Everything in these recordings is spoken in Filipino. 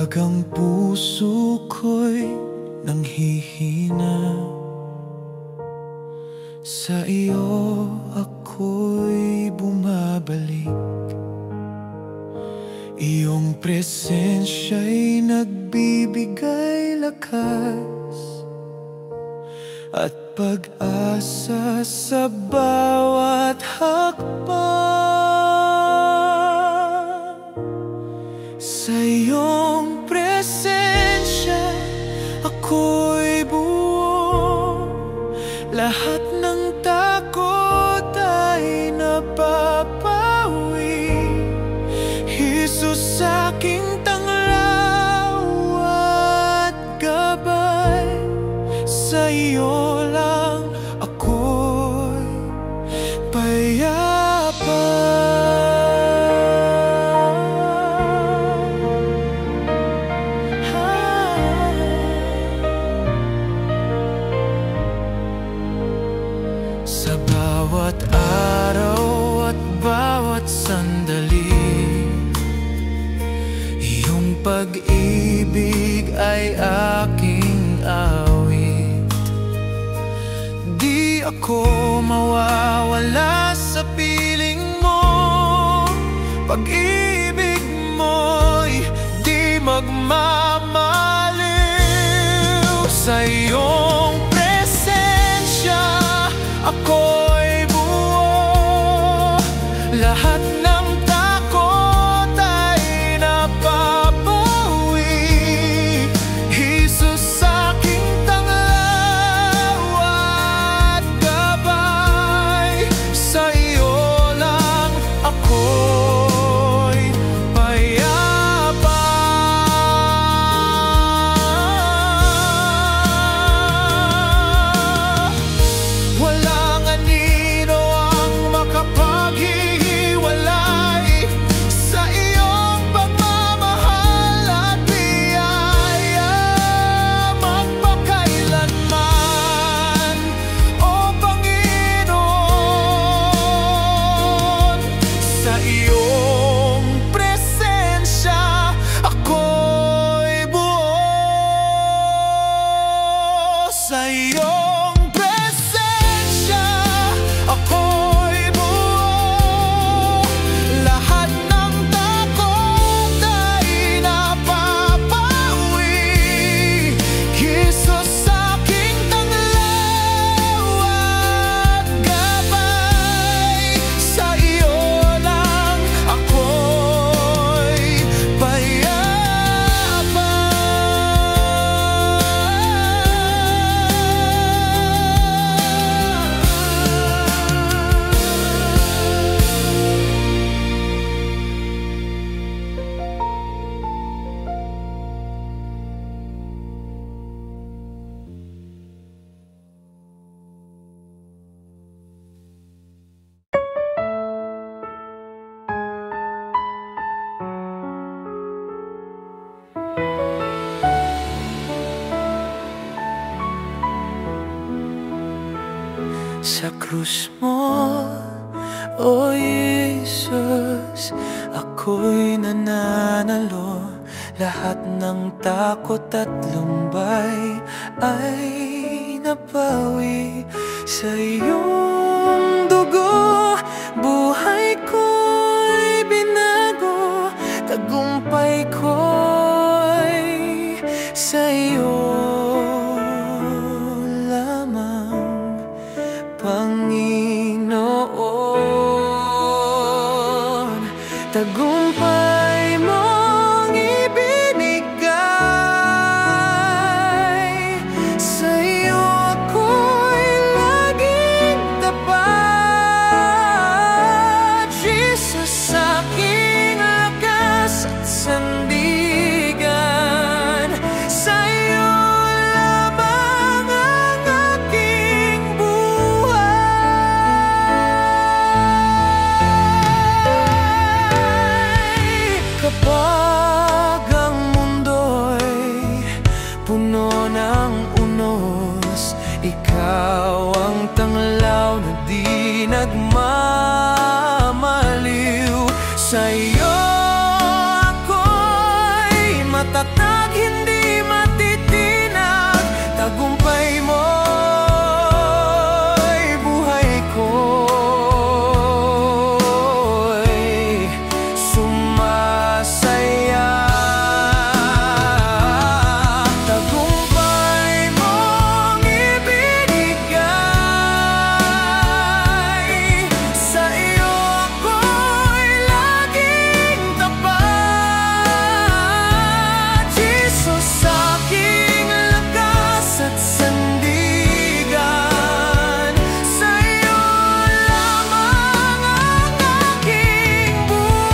Kapag ang puso ko'y nanghihina, sa iyo ako'y bumabalik. Iyong presensya'y nagbibigay lakas at pag-asa sa bawat hakbang. Sa iyong presensya ako'y buo, lahat ng takot ay napapawi. Jesus, aking tanglaw at gabay, sa iyo lang ako'y payapa. Sa bawat araw at bawat sandali, iyong pag-ibig ay aking awit. Di ako mawawala sa piling mo, pag-ibig mo'y di magmamaliw. Sa iyong presensya ako'y buo, lahat ng takot ay napapawi. Jesus, aking tanglaw at gabay, sa iyo lang ako'y payapa. Walang anino ang makapaghihiwalay sa iyong pagmamahal at biyaya magpakailanman, O Panginoon. Sa iyong presensya ako'y buo, sa iyong presensya ako'y buo, lahat ng takot ay napapawi. Jesus, aking tanglaw at gabay, sa iyo lang ako'y payapa. Sa krus mo, O Jesus, ako'y nananalo. Lahat ng takot at lumbay ay napawi. Sa iyong dugo, buhay ko'y binago. Tagumpay ko'y sa iyo lamang, Panginoon. Tagumpay mong ibinigay, sa iyo ako'y laging tapat. Jesus, aking lakas at sandigan, sa iyo matatag, hindi matitinag. Tagumpay mo'y buhay ko'y sumasaya. Tagumpay mong ibinigay, sa iyo ako'y laging tapat. Jesus, aking lakas at sandigan, sa iyo lamang ang aking buhay.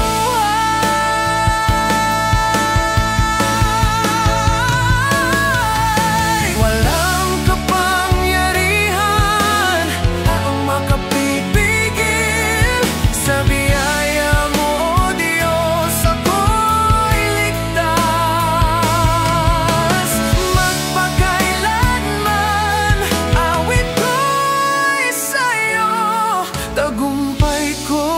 Walang kapangyarihan ang makapipigil sa biyaya mo, O Diyos, ako'y ligtas. Magpakailanman awit ko'y sa'yo, tagumpay ko'y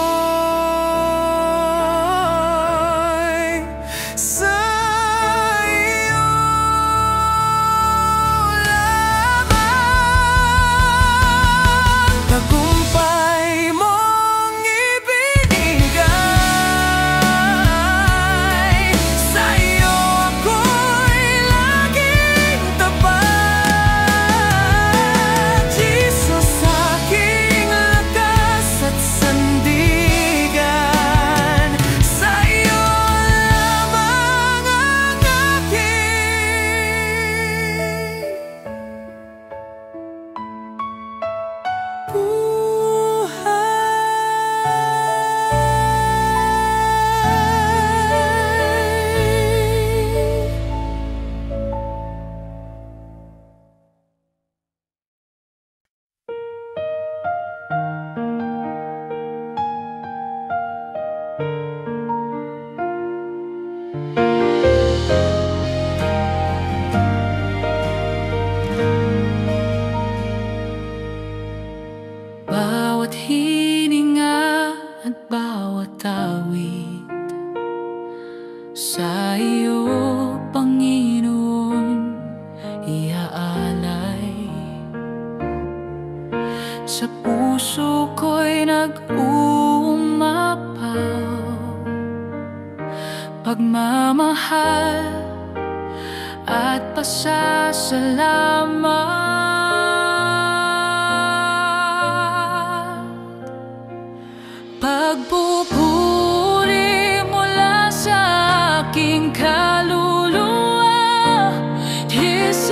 sa'yo lamang. Tagumpay mong ibinigay, sa iyo ako'y laging tapat. Jesus, aking lakas at sandigan, sa iyo lamang ang aking buhay. Bawat hininga at bawat awit, sa iyo, Panginoon, iaalay. Sa puso ko'y nag-uumapaw pagmamahal at pasasalamat. Pagpupuri mula sa aking kaluluwa, Jesus,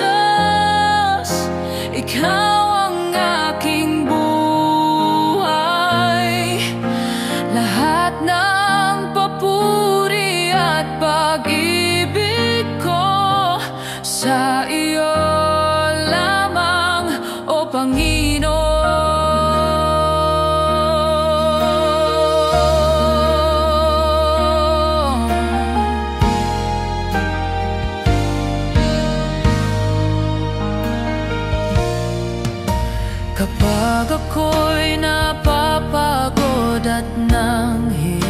ikaw ang aking buhay. Lahat ng papuri at pag-ibig ko sa iyo lamang, O Panginoon. Kapag ako'y napapagod at nanghihina,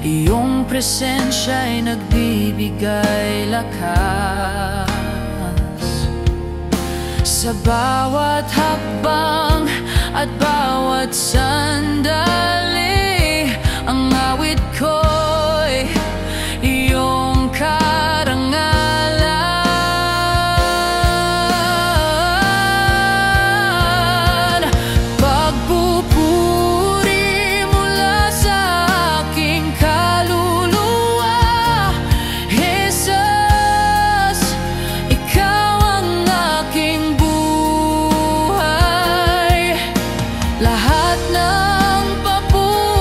iyong presensya'y nagbibigay lakas. Sa bawat hakbang at bawat sandali, ang awit ko'y iyong karangalan. Pagpupuri mula sa aking kaluluwa, Jesus, ikaw ang aking buhay. Lahat ng papuri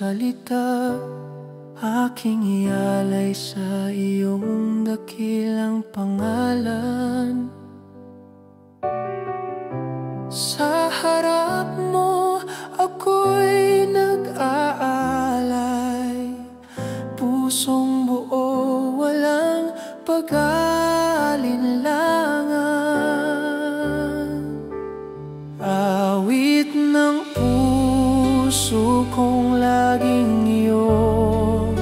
salita, aking ialay sa iyong dakilang pangalan. Sa harap mo ako'y nag-aalay, pusong buo, walang pag-alinlangan. Awit ng puso kong laging iyong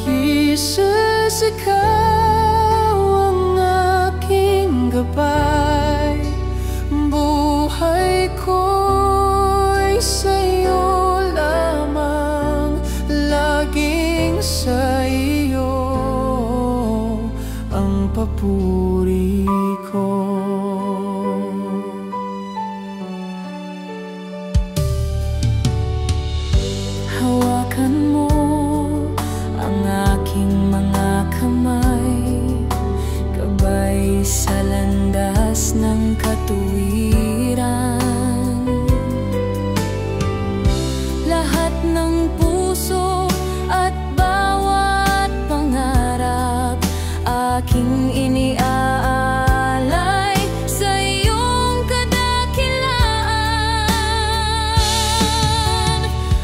Jesus, ikaw ang aking gabay. Buhay ko'y sa'yo lamang, laging sa iyo ang papuri ko. Hawakan mo ang aking mga kamay, gabay sa landas ng katuwiran. Lahat ng puso at bawat pangarap aking iniaalay sa iyong kadakilaan.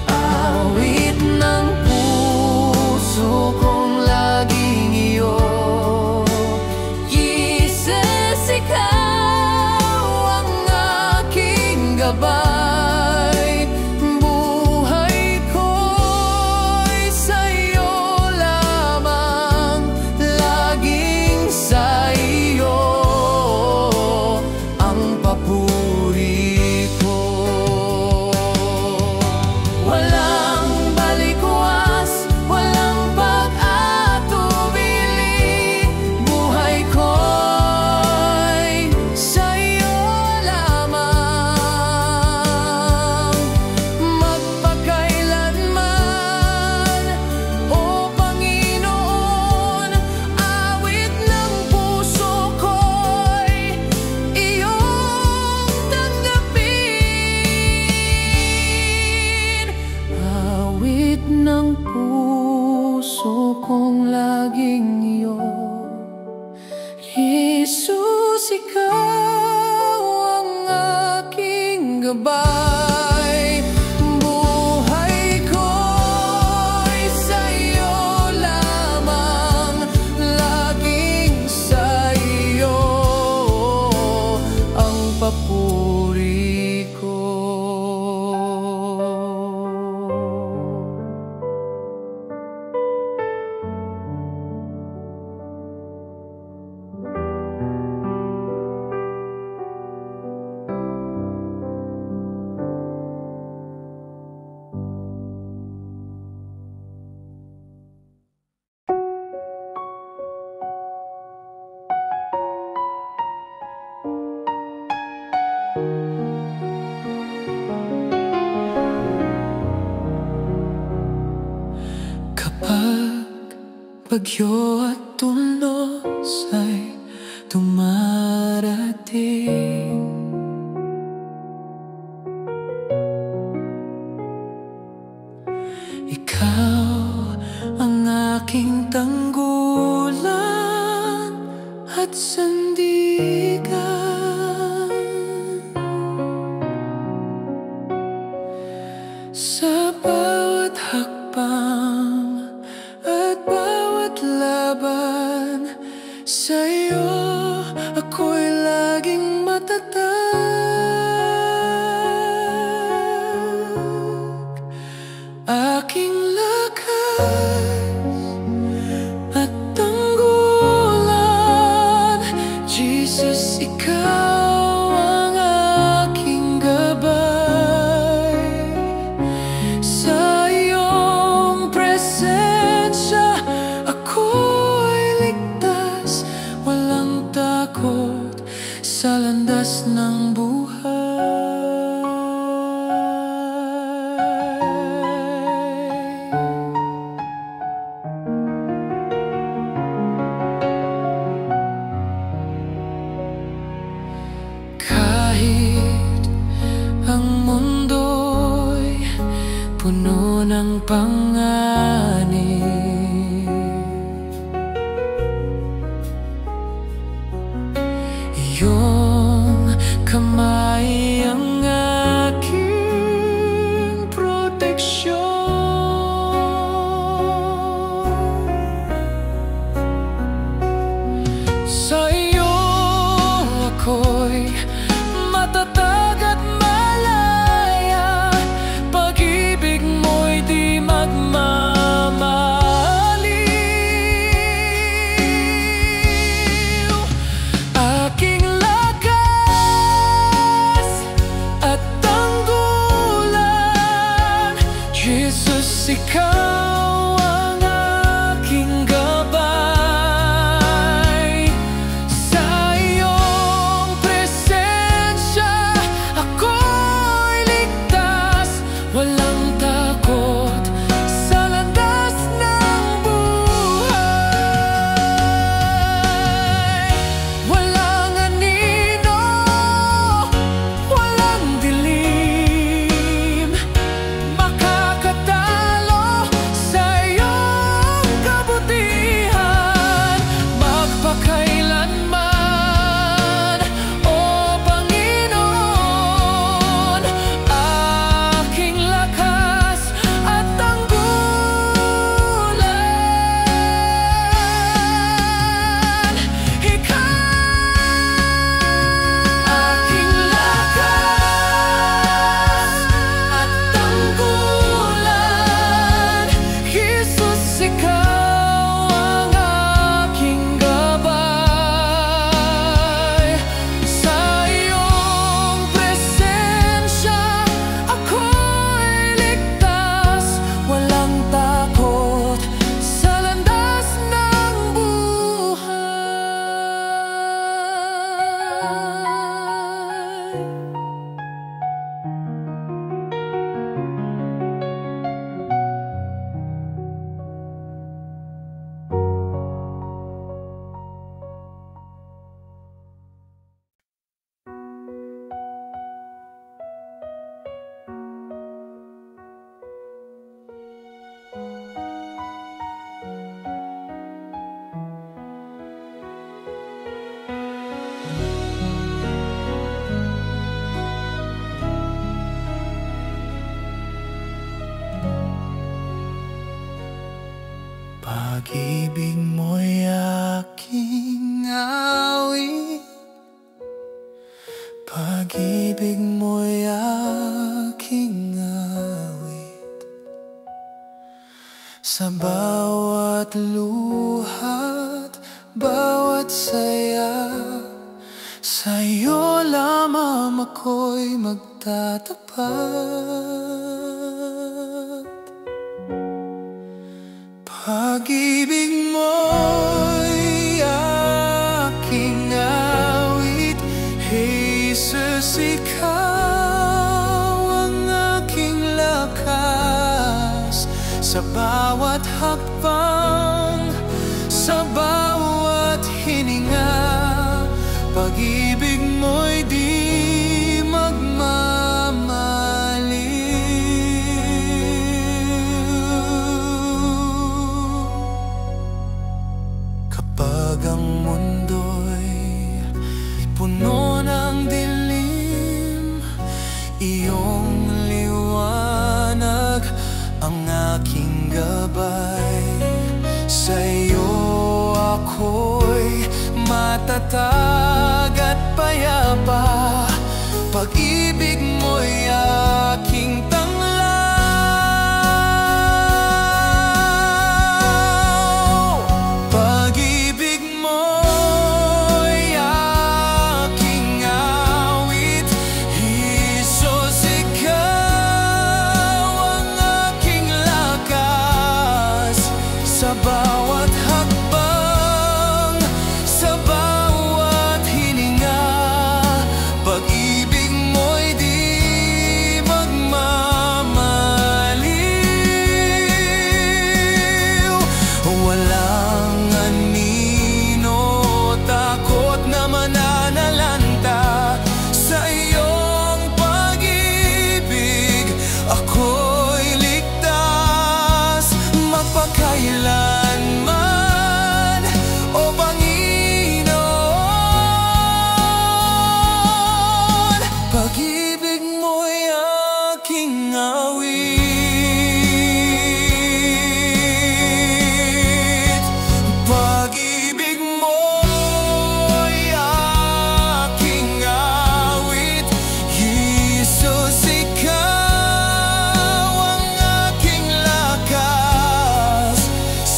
Awit ng puso kong laging iyo, Jesus, ikaw ang aking gabay. Buhay ko'y sa'yo lamang, laging sa iyo ang papuri ko. Walang balikwas, walang pag-atubili, buhay ko'y sa'yo lamang, magpakailanman. O Panginoon, awit ng puso ko'y iyong tanggapin. Awit ng puso kong laging iyo, Jesus, ikaw ang aking gabay. Buhay ko'y sa'yo lamang, laging sa iyo ang papuri ko. Kapag bagyo at tulos ay dumarating, ikaw ang aking tanggulan at sandigan. Sa bawat hakbang at bawat laban, sa'yo ako'y laging matatag. Aking lakas at tanggulan, Jesus, ikaw ang aking gabay. Sa iyong panganib. Iyong kamay ang aking proteksyon. Sa iyo ako'y matatag at malaya, pag-ibig mo'y di magmamaliw. Aking lakas at tanggulan, Jesus, ikaw ang aking gabay. Sa iyong presensya ako'y ligtas, walang takot sa landas ng buhay. Walang anino, walang dilim makakatalo sa iyong kabutihan magpakailanman, O Panginoon. Aking lakas at tanggulan, ikaw. Aking lakas at tanggulan, Jesus, ikaw ang aking gabay. Sa iyong presensya ako'y ligtas, walang takot sa landas ng buhay. Pag-ibig mo'y aking awit, pag-ibig mo'y aking awit. Sa bawat luha't bawat saya, sa'yo lamang ako'y magtatapat. Pag-ibig mo'y aking awit, Jesus, ikaw ang aking lakas. Sa bawat hakbang, sa bawat hininga, pag-ibig mo'y di kapag ang mundo'y puno ng dilim, iyong liwanag ang aking gabay. Sa iyo ako'y matatag at payapa, pag-ibig mo'y aking sa bawat hakbang, sa bawat hininga,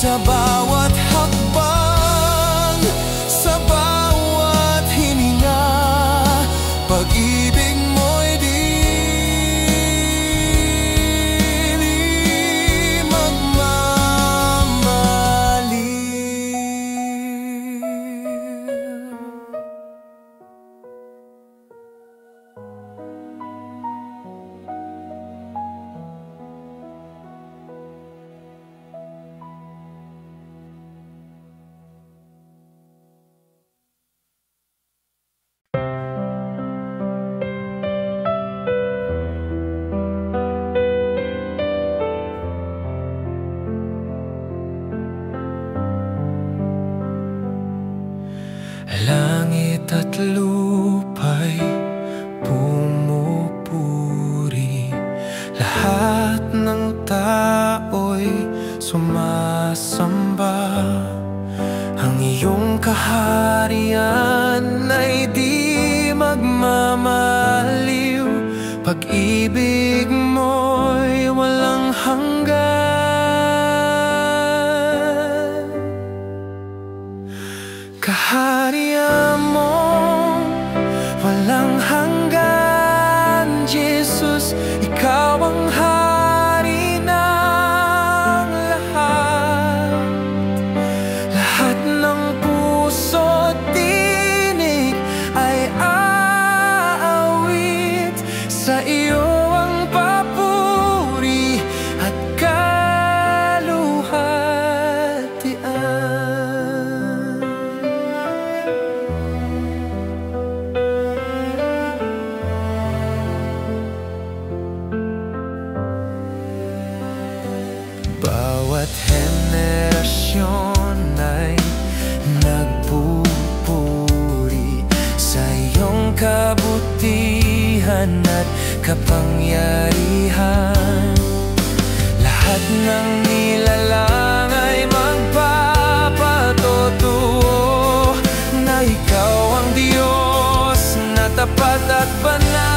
Sa bawat hakbang, sa bawat hininga, pag-ibig mo'y di langit at lupa'y pumupuri, lahat ng tao'y sumasamba. Ang iyong kaharian ay di magmamaliw, pag-ibig mo'y walang hanggan. Kaharian mo walang hanggan, Jesus, ikaw ang hari ng lahat. Lahat ng puso't tinig ay aawit sa iyo ang papuri at kaluhatian. Bawat henerasyon ay nagpupuri sa iyong kabutihan at kapangyarihan. Lahat ng nilalang ay magpapatotoo na ikaw ang Diyos na tapat at banal.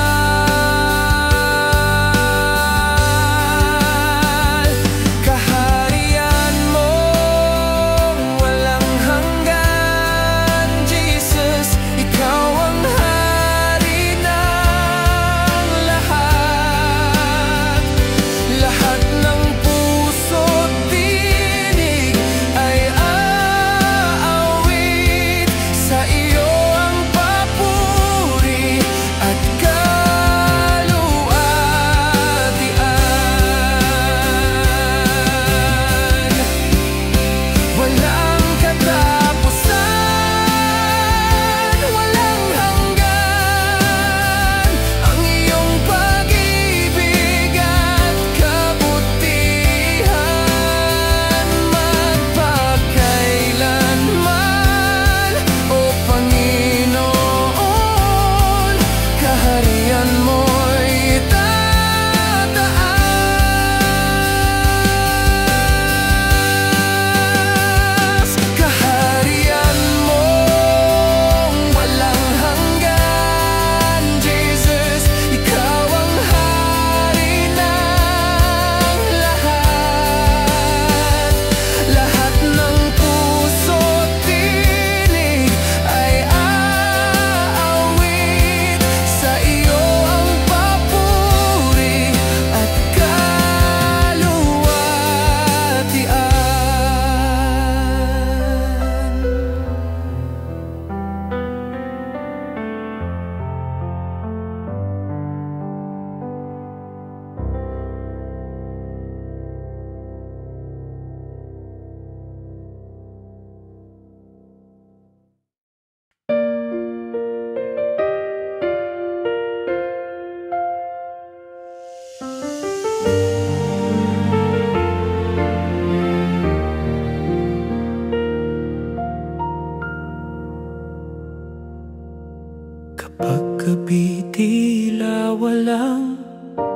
Paggabi tila walang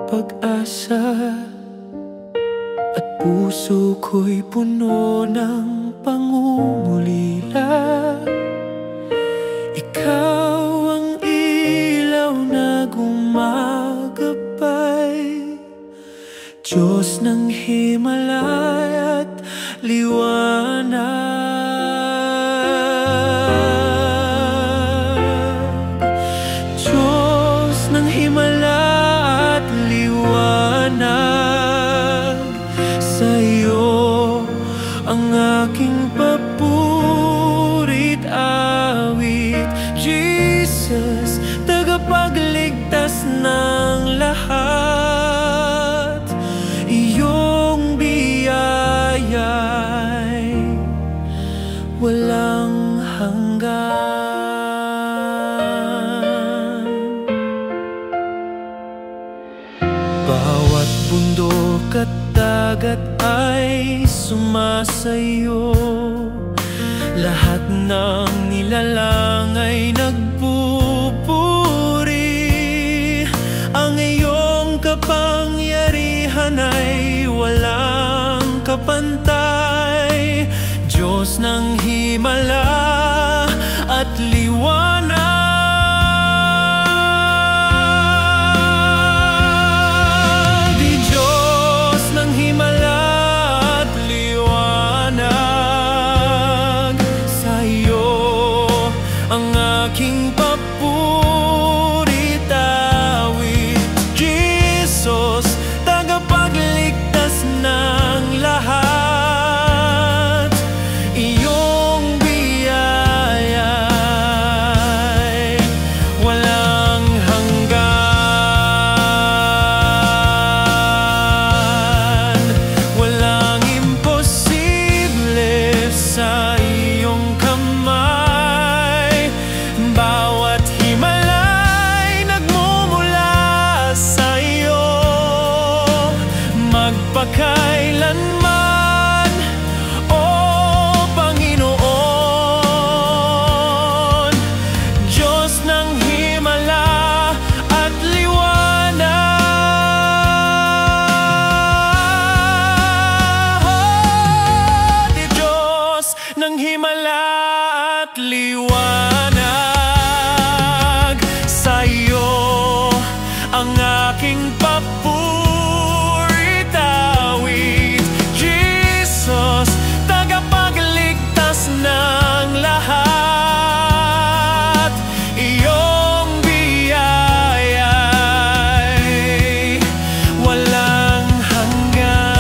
pag-asa at puso ko'y puno ng pangungulila. Ikaw ang ilaw na gumagabay, Diyos ng Himalaya at liwanag. Diyos ng himala at liwanag, sa'yo ang aking papurit awit. Jesus, tagapagligtas ng lahat, iyong biyaya'y walang hanggan. Bawat bundok at dagat ay sumasayo, lahat ng nilalang ay nagpupuri. Ang iyong kapangyarihan ay walang kapantay, Diyos ng himala at liwanag. Di Diyos ng himala at liwanag, sa'yo ang aking papurit awit. Jesus, tagapagligtas ng lahat, iyong biyaya'y walang hanggan. Walang imposible sa iyong kamay, bawat himalay nagmumula sa iyo. Magpakailanman, O Panginoon, Diyos ng himala at liwanag. Di Diyos ng himala at liwanag, sa'yo ang aking papurit awit. Jesus, tagapagligtas ng lahat, iyong biyaya'y walang hanggan.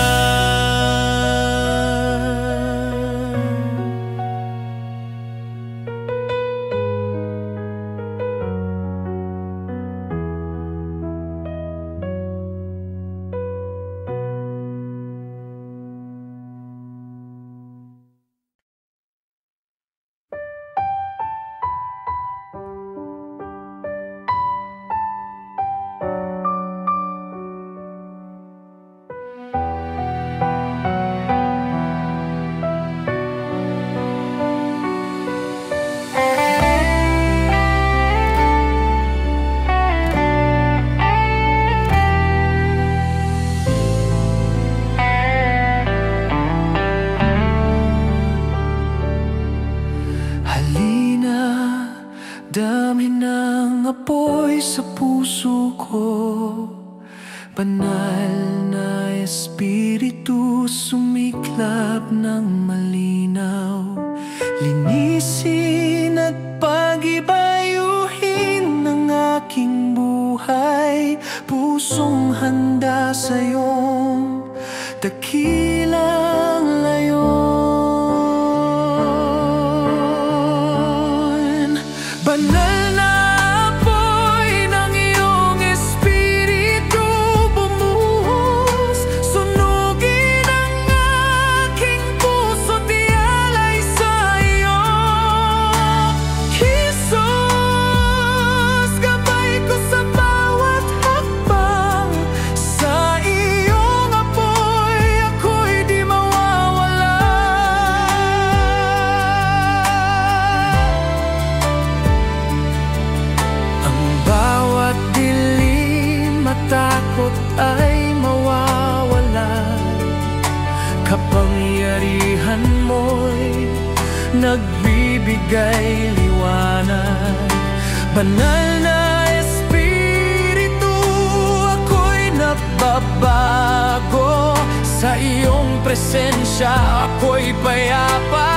Damhin ng apoy sa puso ko, banal na espiritu sumiklab ng malinaw. Linisin at pag-ibayuhin ng aking buhay, pusong handa sa iyong dakilang layon. Banal na apoy ng iyong espiritu bumuhos, sunugin ang aking puso't ialay sa iyo. Jesus, gabay ko sa bawat hakbang, sa iyong apoy ako'y di mawawala. Bawat dilim at takot ay mawawala, kapangyarihan mo'y nagbibigay liwanag. Banal na espiritu, ako'y nababago Sa iyong presensya ako'y payapa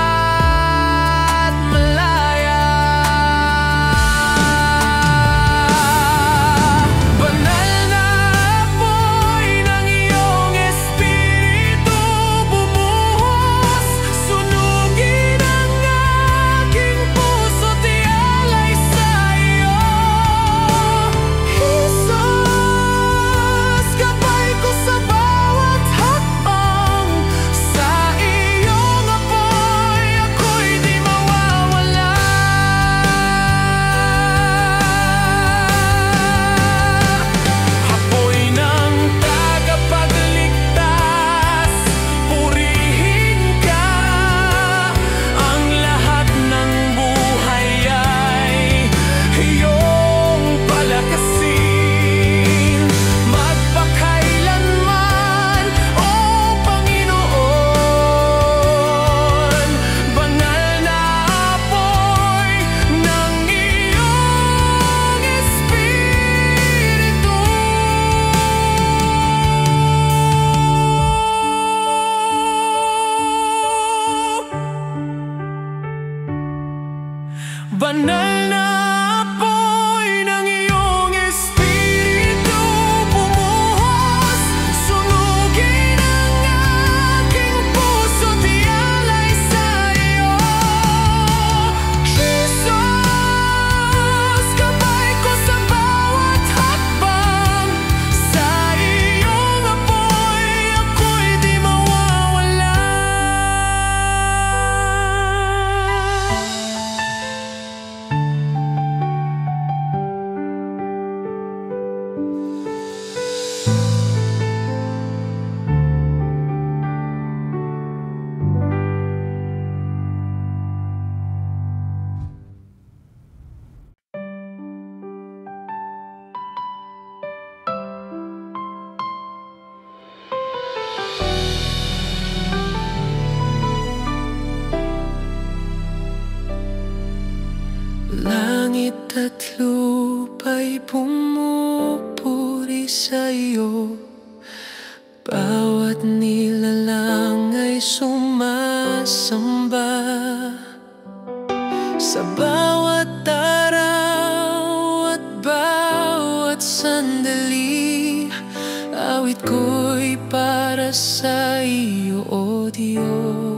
at malaya. Banal na apoy ng iyong Espiritu bumuhos, sunugin ang aking puso't ialay sa iyo. Jesus, gabay ko sa bawat hakbang, sa iyong apoy ako'y di mawawala. Apoy ng tagapagligtas, purihin ka. Ang lahat ng buhay ay iyong palakasin, magpakailanman, O Panginoon. Banal na apoy ng iyong Espiritu. Banal na apoy ng iyong Espiritu bumuhos, sunugin ang aking puso't ialay sa iyo. Jesus, gabay ko sa bawat hakbang, sa iyong apoy ako'y di mawawala. Langit at lupa'y pumupuri sa iyo, bawat nilalang ay sumasamba. Sa bawat araw at bawat sandali, awit ko'y para sa iyo, O Diyos.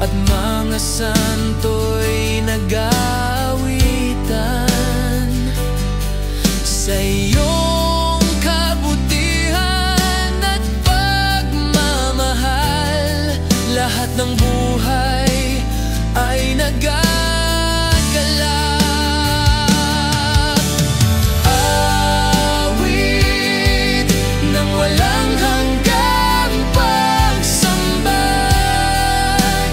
At mga santo'y nag-aawitan sa iyong kabutihan at pagmamahal. Lahat ng buhay ay nagagalak. Awit ng walang hanggang pagsamba.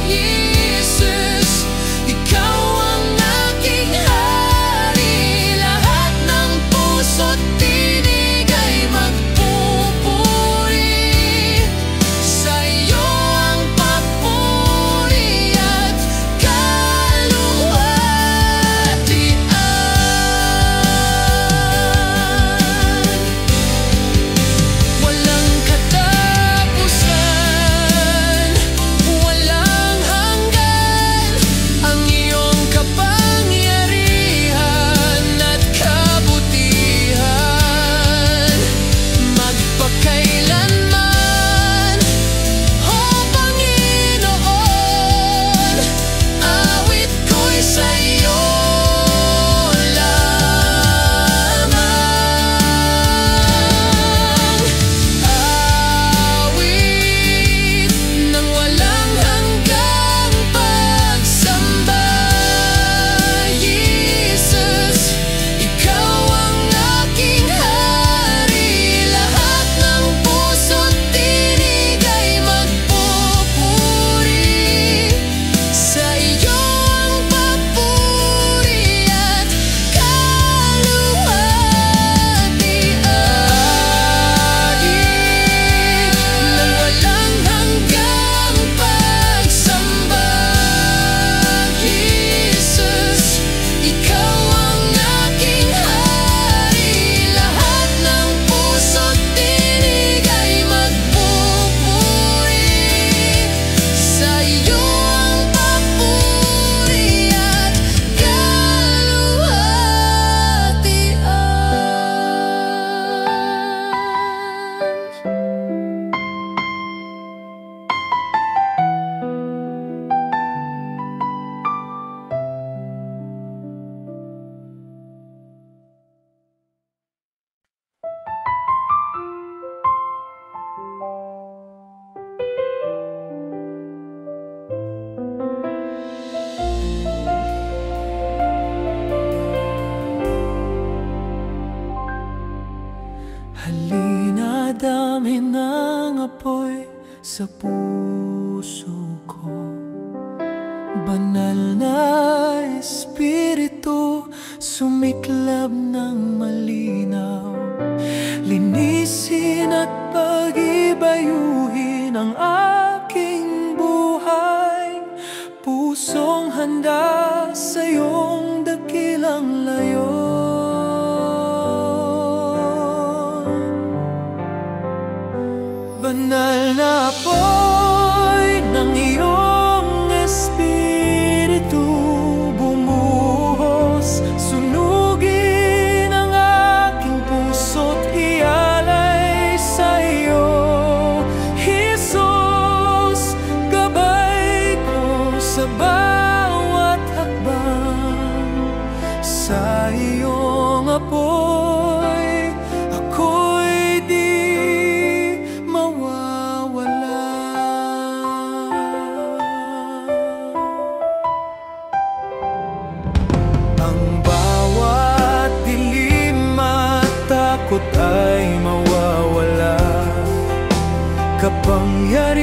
Jesus, ikaw ang aking hari. Lahat ng puso't tinig ay magpupuri. Sa iyo ang papuri at kaluwalhatian. Halina, damhin ng apoy sa puso ko. Banal na Espiritu, sumiklab ng malinaw. Linisin at pag-ibayuhin ang aking buhay. Pusong handa sa iyong dakilang layon. Banal na apoy ng iyong Espiritu, bumuhos, sunugin ang aking puso't ialay sa iyo. Jesus, gabay ko sa bawat hakbang. Sa iyong apoy, ako'y di mawawala. Ang bawat dilim at takot ay mawawala. Kapangyarihan